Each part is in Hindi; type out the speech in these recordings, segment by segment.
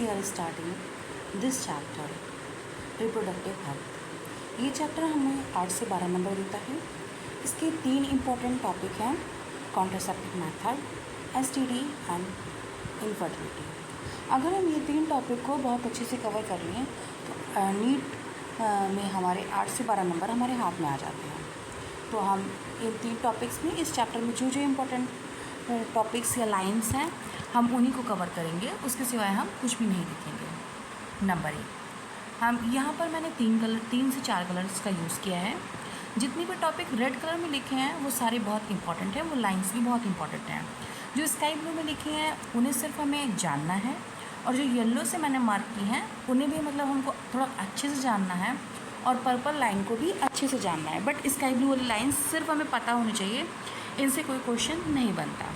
we are starting this chapter, reproductive health। ये चैप्टर हमें 8 से 12 नंबर देता है। इसके 3 इम्पॉर्टेंट टॉपिक हैं, contraceptive method, STD and infertility. अगर हम ये 3 टॉपिक को बहुत अच्छे से कवर कर लें तो नीट में हमारे 8 से 12 नंबर हमारे हाथ में आ जाते हैं। तो हम इन 3 टॉपिक्स में, इस चैप्टर में जो इम्पोर्टेंट टॉपिक्स या लाइंस हैं हम उन्हीं को कवर करेंगे, उसके सिवाय हम कुछ भी नहीं लिखेंगे। नंबर 1, हम यहाँ पर मैंने 3 से 4 कलर्स का यूज़ किया है। जितनी भी टॉपिक रेड कलर में लिखे हैं वो सारे बहुत इंपॉर्टेंट हैं, वो लाइंस भी बहुत इंपॉर्टेंट हैं। जो स्काई ब्लू में लिखे हैं उन्हें सिर्फ हमें जानना है, और जो येलो से मैंने मार्क की हैं उन्हें भी मतलब हमको थोड़ा अच्छे से जानना है, और पर्पल लाइन को भी अच्छे से जानना है। बट स्काई ब्लू वाली लाइन सिर्फ हमें पता होनी चाहिए, इनसे कोई क्वेश्चन नहीं बनता।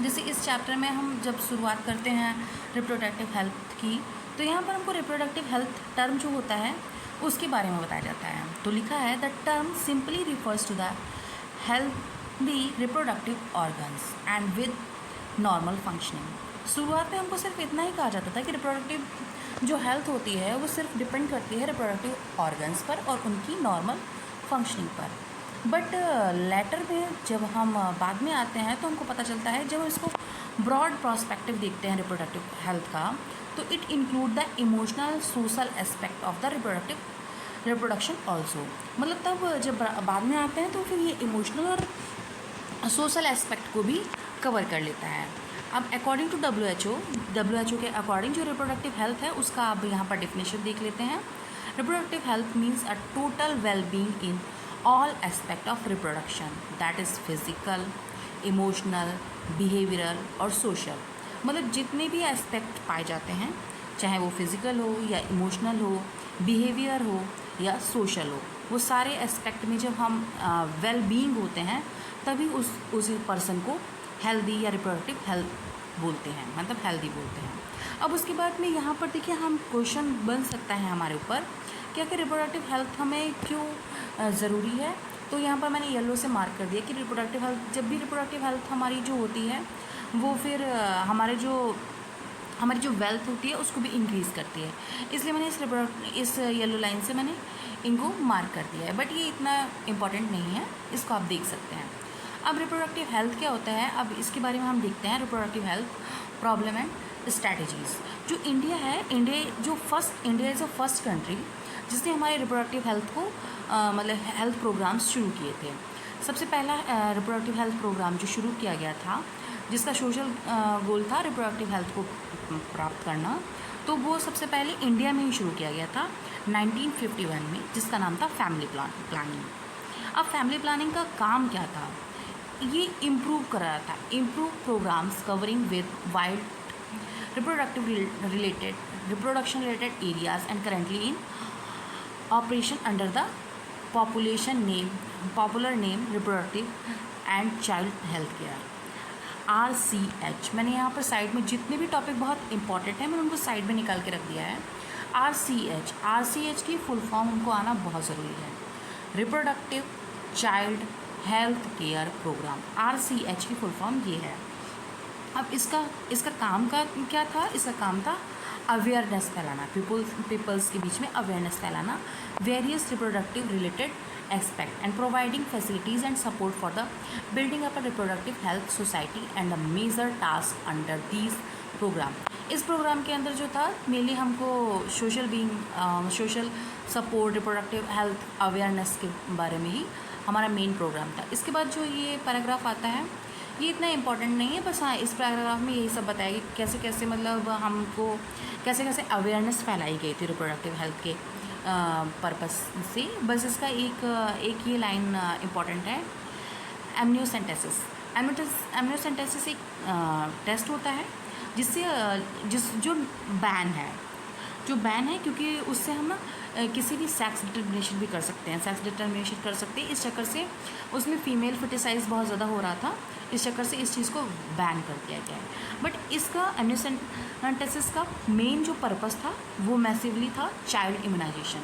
जैसे इस चैप्टर में हम जब शुरुआत करते हैं रिप्रोडक्टिव हेल्थ की, तो यहाँ पर हमको रिप्रोडक्टिव हेल्थ टर्म जो होता है उसके बारे में बताया जाता है। तो लिखा है the term simply refers to the healthy reproductive organs and with normal functioning. शुरुआत में हमको सिर्फ इतना ही कहा जाता था कि रिप्रोडक्टिव जो हेल्थ होती है वो सिर्फ डिपेंड करती है रिप्रोडक्टिव ऑर्गन्स पर और उनकी नॉर्मल फंक्शनिंग पर। बट लेटर में जब हम बाद में आते हैं तो हमको पता चलता है, जब हम इसको ब्रॉड प्रोस्पेक्टिव देखते हैं रिप्रोडक्टिव हेल्थ का, तो it include the emotional social aspect of the reproduction also. मतलब तब जब बाद में आते हैं तो फिर ये इमोशनल और सोशल एस्पेक्ट को भी कवर कर लेता है। अब अकॉर्डिंग टू WHO के अकॉर्डिंग जो रिप्रोडक्टिव हेल्थ है उसका आप यहाँ पर डिफिनेशन देख लेते हैं। Reproductive health means a total wellbeing in all aspect of reproduction, that is physical, emotional, behavioral और social। मतलब जितने भी एस्पेक्ट पाए जाते हैं, चाहे वो फिज़िकल हो या इमोशनल हो, बिहेवियर हो या सोशल हो, वो सारे एस्पेक्ट में जब हम वेल बीइंग होते हैं तभी उस पर्सन को हेल्दी या रिप्रोडक्टिव हेल्थ बोलते हैं, मतलब हेल्दी बोलते हैं। अब उसके बाद में यहाँ पर देखिए, हम क्वेश्चन बन सकता है हमारे ऊपर क्या कि रिप्रोडक्टिव हेल्थ हमें क्यों ज़रूरी है। तो यहाँ पर मैंने येलो से मार्क कर दिया कि रिप्रोडक्टिव हेल्थ, जब भी रिप्रोडक्टिव हेल्थ हमारी जो होती है वो फिर हमारी जो वेल्थ होती है उसको भी इंक्रीज़ करती है। इसलिए मैंने इस येलो लाइन से मैंने इनको मार्क कर दिया है। बट ये इतना इम्पॉर्टेंट नहीं है, इसको आप देख सकते हैं। अब रिप्रोडक्टिव हेल्थ क्या होता है, अब इसके बारे में हम देखते हैं। Reproductive health problem and strategies. जो इंडिया है, India is a first country जिसने हमारे रिप्रोडक्टिव हेल्थ को मतलब हेल्थ प्रोग्राम्स शुरू किए थे। सबसे पहला रिप्रोडक्टिव हेल्थ प्रोग्राम जो शुरू किया गया था, जिसका सोशल गोल था रिप्रोडक्टिव हेल्थ को प्राप्त करना, तो वो सबसे पहले इंडिया में ही शुरू किया गया था 1951 में, जिसका नाम था फैमिली प्लानिंग। अब फैमिली प्लानिंग का काम क्या था, ये इम्प्रूव कर रहा था, improve programs covering with wide reproduction related areas and currently in operation under the popular name reproductive and child health care, RCH। मैंने यहाँ पर साइड में जितने भी टॉपिक बहुत इंपॉर्टेंट हैं मैंने उनको साइड में निकाल के रख दिया है। RCH की फुल फॉर्म उनको आना बहुत ज़रूरी है, reproductive child health care program. RCH की फुल फॉर्म ये है। अब इसका काम का क्या था, इसका काम था अवेयरनेस फैलाना, पीपल्स के बीच में अवेयरनेस फैलाना, various reproductive related aspect and providing facilities and support for the building up a reproductive health society and the major task under these program. इस प्रोग्राम के अंदर जो था मेनली हमको social support, reproductive health awareness के बारे में ही हमारा मेन प्रोग्राम था। इसके बाद जो ये पैराग्राफ आता है ये इतना इम्पॉर्टेंट नहीं है, बस हाँ इस पैराग्राफ में यही सब बताया कि कैसे कैसे मतलब हमको कैसे कैसे अवेयरनेस फैलाई गई थी रिप्रोडक्टिव हेल्थ के पर्पस से। बस इसका एक ये लाइन इम्पॉर्टेंट है, एमनियोसेंटेसिस। एमनियोसेंटेसिस एक टेस्ट होता है जिससे जो बैन है क्योंकि उससे हम किसी भी सेक्स डिटर्मिनेशन भी कर सकते हैं। इस चक्कर से उसमें फ़ीमेल फर्टिसाइज बहुत ज़्यादा हो रहा था, इस चक्कर से इस चीज़ को बैन कर दिया गया है। बट इसका एमनियोसेंटेसिस का मेन जो पर्पस था वो मैसिवली था चाइल्ड इम्यूनाइजेशन।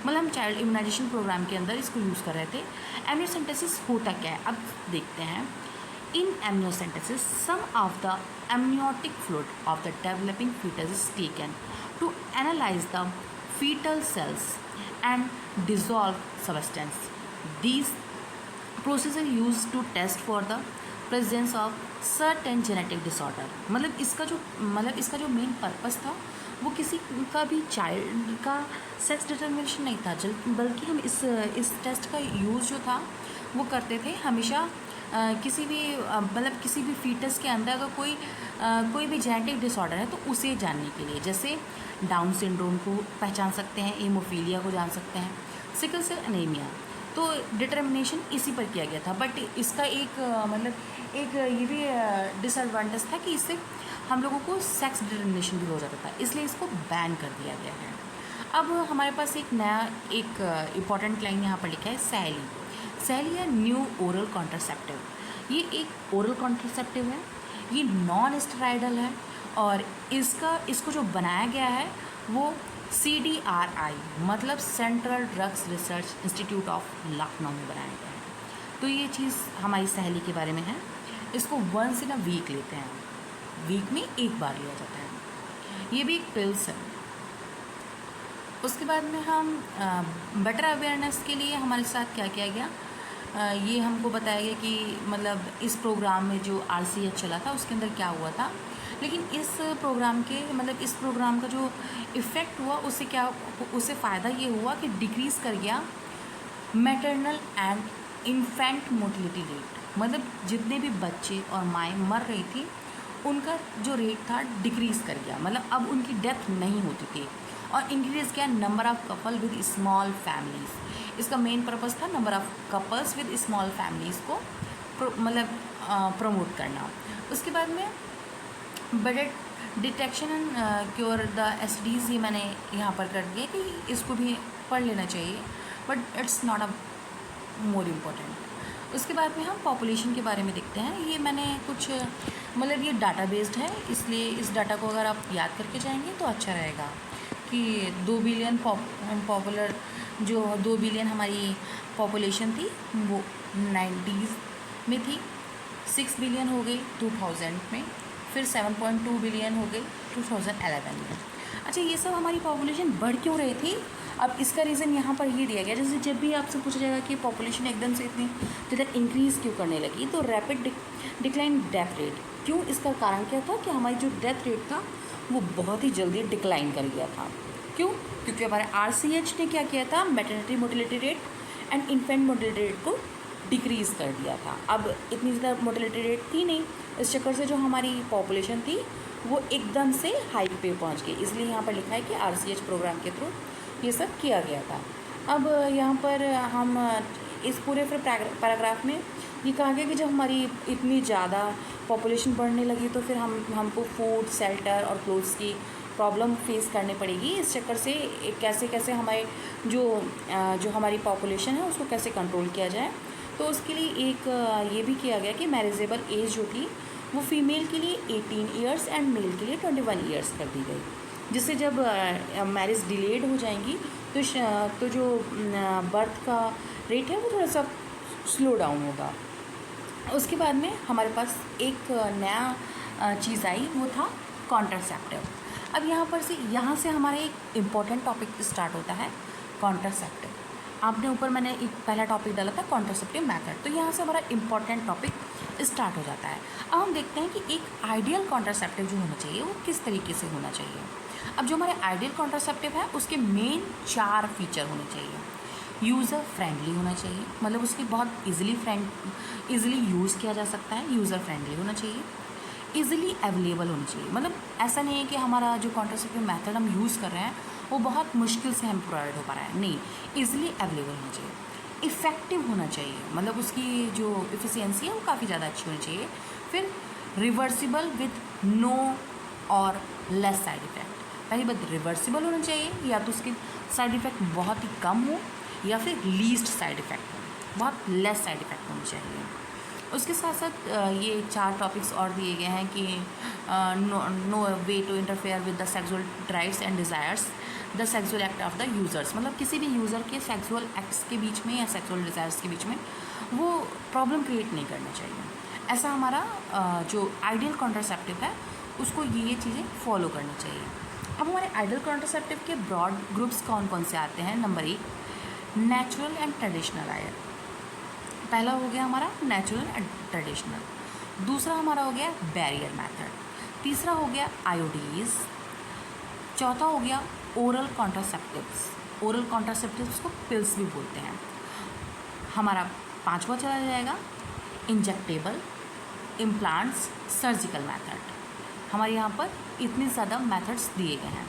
मतलब हम चाइल्ड इम्यूनाइजेशन प्रोग्राम के अंदर इसको यूज़ कर रहे थे। एमनियोसेंटेसिस होता क्या है अब देखते हैं। In amniocentesis, some of the amniotic fluid of the developing fetus is taken to analyze the fetal cells and dissolve substance. These processes are used to test for the presence of certain genetic disorder. मतलब इसका जो मेन पर्पस था वो किसी का भी चाइल्ड का सेक्स डिटर्मिनेशन नहीं था, बल्कि हम इस टेस्ट का यूज़ जो था वो करते थे हमेशा किसी भी मतलब किसी भी फीटस के अंदर अगर कोई भी जेनेटिक डिसऑर्डर है तो उसे जानने के लिए, जैसे डाउन सिंड्रोम को पहचान सकते हैं, हीमोफीलिया को जान सकते हैं, सिकल सेल एनीमिया। तो डिटर्मिनेशन इसी पर किया गया था। बट इसका एक एक ये भी डिसएडवांटेज था कि इससे हम लोगों को सेक्स डिटर्मिनेशन भी हो जाता था, इसलिए इसको बैन कर दिया गया है। अब हमारे पास एक नया इम्पॉर्टेंट लाइन यहाँ पर लिखा है, सैली है न्यू ओरल कॉन्ट्रासेप्टिव। ये एक ओरल कॉन्ट्रासेप्टिव है, ये नॉन स्टेरॉयडल है और इसको जो बनाया गया है वो CDRI मतलब central drugs research institute of Lucknow में बनाया गया है। तो ये चीज़ हमारी सहेली के बारे में है। इसको वंस इन अ वीक लेते हैं, वीक में एक बार लिया जाता है। ये भी एक पिल्स है। उसके बाद में हम बेटर अवेयरनेस के लिए हमारे साथ क्या किया गया, ये हमको बताया गया कि मतलब इस प्रोग्राम में जो RCH चला था उसके अंदर क्या हुआ था। लेकिन इस प्रोग्राम का जो इफ़ेक्ट हुआ उससे फ़ायदा ये हुआ कि डिक्रीज़ कर गया maternal and infant mortality rate. मतलब जितने भी बच्चे और माएँ मर रही थी उनका जो रेट था डिक्रीज़ कर गया, मतलब अब उनकी डेथ नहीं होती थी। और इंक्रीज़ किया number of couple with small families. इसका मेन पर्पस था number of couples with small families को प्रमोट करना। उसके बाद में better detection and cure the STDs, ये मैंने यहाँ पर कर दिया कि इसको भी पढ़ लेना चाहिए, but it's not a more important. उसके बाद में हम पॉपुलेशन के बारे में देखते हैं। ये मैंने कुछ ये डाटा बेस्ड है, इसलिए इस डाटा को अगर आप याद करके जाएंगे तो अच्छा रहेगा कि 2 बिलियन पॉपुलर जो 2 बिलियन हमारी पॉपुलेशन थी वो 90s में थी, 6 बिलियन हो गई 2000 में, फिर 7.2 बिलियन हो गई 2011 में। अच्छा, ये सब हमारी पॉपुलेशन बढ़ क्यों रही थी? अब इसका रीज़न यहाँ पर ये दिया गया, जैसे जब भी आपसे पूछा जाएगा कि पॉपुलेशन एकदम से इतनी ज़्यादा इंक्रीज़ क्यों करने लगी, तो रैपिड डिक्लाइन डेथ रेट क्यों, इसका कारण क्या था कि हमारी जो डेथ रेट था वो बहुत ही जल्दी डिक्लाइन कर गया था। क्यों? क्योंकि हमारे RCH ने क्या किया था, maternity mortality rate and infant mortality rate को डिक्रीज़ कर दिया था। अब इतनी ज़्यादा मोर्टेलिटी रेट थी नहीं, इस चक्कर से जो हमारी पॉपुलेशन थी वो एकदम से हाइक पे पहुंच गई। इसलिए यहाँ पर लिखा है कि RCH प्रोग्राम के थ्रू ये सब किया गया था। अब यहाँ पर हम इस पूरे फिर पैराग्राफ में ये कहा गया कि जब हमारी इतनी ज़्यादा पॉपुलेशन बढ़ने लगी तो फिर हमको फूड, शेल्टर और क्लोथ्स की प्रॉब्लम फेस करनी पड़ेगी। इस चक्कर से कैसे हमारे जो हमारी पॉपुलेशन है उसको कैसे कंट्रोल किया जाए, तो उसके लिए एक ये भी किया गया कि मैरिजेबल एज जो थी वो फीमेल के लिए 18 ईयर्स एंड मेल के लिए 21 ईयर्स कर दी गई, जिससे जब मैरिज डिलेड हो जाएंगी तो जो बर्थ का रेट है वो थोड़ा सा स्लो डाउन होगा। उसके बाद में हमारे पास एक नया चीज़ आई, वो था कॉन्ट्रासेप्टिव। अब यहाँ से हमारा एक इम्पॉर्टेंट टॉपिक स्टार्ट होता है, कॉन्ट्रासेप्टिव। आपने ऊपर मैंने एक पहला टॉपिक डाला था कॉन्ट्रासेप्टिव मेथड, तो यहाँ से हमारा इम्पॉर्टेंट टॉपिक स्टार्ट हो जाता है। अब हम देखते हैं कि एक आइडियल कॉन्ट्रासेप्टिव जो होना चाहिए वो किस तरीके से होना चाहिए। अब जो हमारे आइडियल कॉन्ट्रासेप्टिव है उसके मेन 4 फीचर होने चाहिए। यूज़र फ्रेंडली होना चाहिए, मतलब उसकी बहुत ईज़िली यूज़ किया जा सकता है, यूज़र फ्रेंडली होना चाहिए। ईज़िली अवेलेबल होनी चाहिए, मतलब ऐसा नहीं है कि हमारा जो कॉन्ट्रासेप्टिव मेथड हम यूज़ कर रहे हैं वो बहुत मुश्किल से हम प्रोवाइड हो पा रहा है, नहीं, ईज़िली अवेलेबल होना चाहिए। इफ़ेक्टिव होना चाहिए, मतलब उसकी जो एफिशिएंसी है वो काफ़ी ज़्यादा अच्छी होनी चाहिए। फिर रिवर्सिबल विद नो और लेस साइड इफ़ेक्ट। पहली बात रिवर्सिबल होना चाहिए, या तो उसके साइड इफ़ेक्ट बहुत ही कम हो या फिर लीस्ट साइड इफ़ेक्ट हो, बहुत लेस साइड इफ़ेक्ट होनी चाहिए। उसके साथ साथ ये 4 टॉपिक्स और दिए गए हैं कि no way to interfere with the sexual drives and desires the sexual act of the users, मतलब किसी भी यूज़र के सेक्सुअल एक्ट्स के बीच में या सेक्सुअल डिज़ायर्स के बीच में वो प्रॉब्लम क्रिएट नहीं करना चाहिए। ऐसा हमारा जो आइडियल कॉन्ट्रासेप्टिव है उसको ये चीज़ें फॉलो करनी चाहिए। अब हमारे आइडियल कॉन्ट्रासेप्टिव के ब्रॉड ग्रुप्स कौन कौन से आते हैं? नंबर 1 नेचुरल एंड ट्रेडिशनल आया। पहला हो गया हमारा नेचुरल एंड ट्रेडिशनल, दूसरा हमारा हो गया बैरियर मेथड, तीसरा हो गया आयोडीज, चौथा हो गया ओरल कॉन्ट्रासेप्टिव्स। ओरल कॉन्ट्रासेप्टिव्स को पिल्स भी बोलते हैं। हमारा पांचवा चला जाएगा इंजेक्टेबल, इम्प्लांट्स, सर्जिकल मेथड। हमारे यहाँ पर इतने ज़्यादा मेथड्स दिए गए हैं।